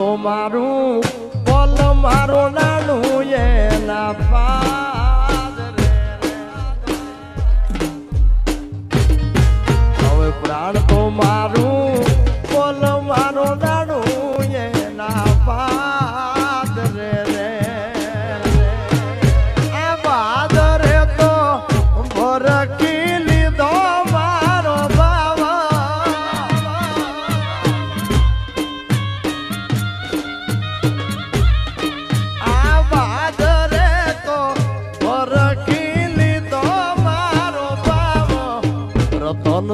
મારું બોલ મારું નાનું એના પાદરે હવે પ્રાણ તો મારું બોલ મારું નાનું એના પાદરે રે આ પાદરે તો ભરકી લીધો મારો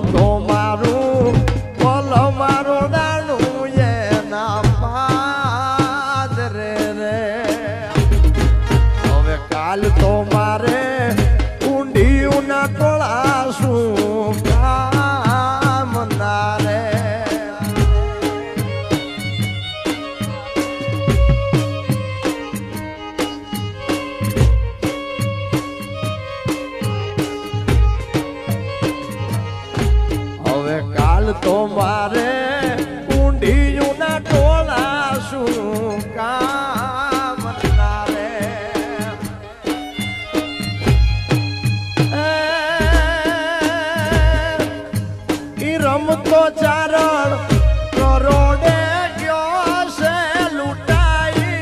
તો મારું બોલ મારું નાનું એના પાદરે રે હવે કાલ તો મારે ઊંડિયું ના ટોળા શું કામ ના રે તો મારે ઊંડિયું ના ટોળા શું કામ ના રે ઈ રમતો ચારણ કરોડે ગયો છે લૂંટાઈ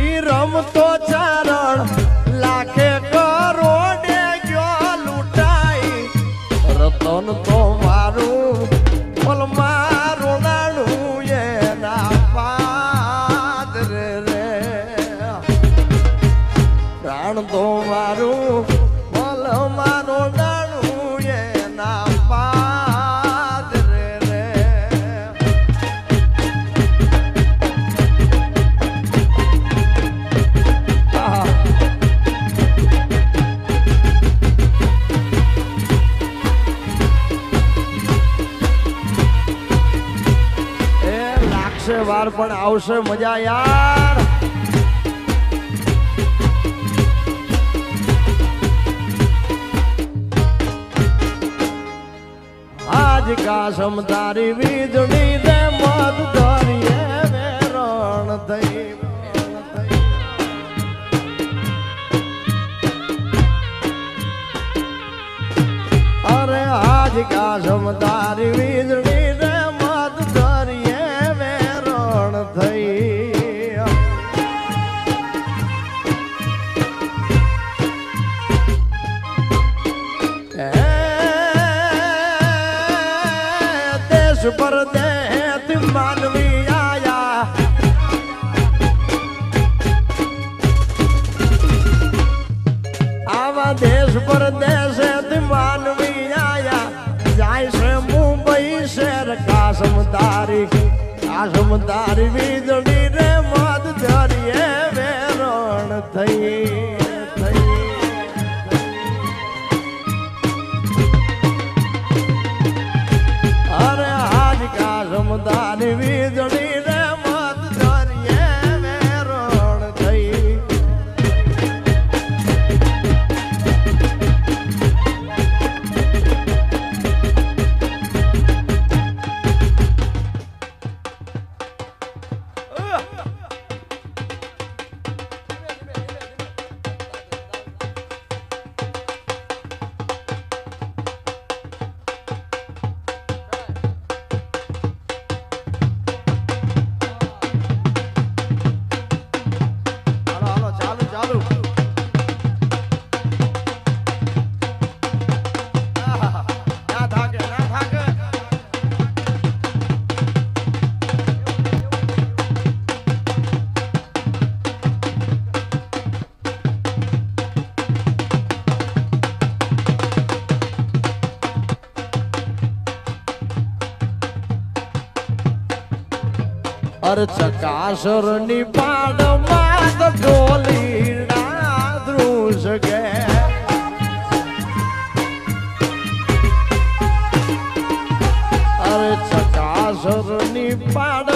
ઈ રમતો ચારણ લાખે કરોડે ગયો લૂંટાઈ રતન તો મારું બોલ મારું નાનું એના પાદરે રે પ્રાણ તો મારું બોલ મારું નાનું એના પાદરે રે વાર પણ આવશે મજા યાર આજ કાસમ તારી વીજળી રે મત ધરીએ વેરણ થઈ અરે આજ કાસમ તારી વીજળી રે મત ધરીએ થઈ દેશ પરદેશ માનવી આયા આવા દેશ પરદેશ માનવી આયા જાય છે મુંબઈ શહેર કાસમ તારી વીજળી રે મત ધરીએ વેરણ થઈ અરે આજ કાસમ તારી વીજળી રે મત ધરીએ વેરણ થઈ અરે ચકાસર ની પાડ માં ઢોલી ધ્રુજ ગે અરે ચકાસર ની પાડ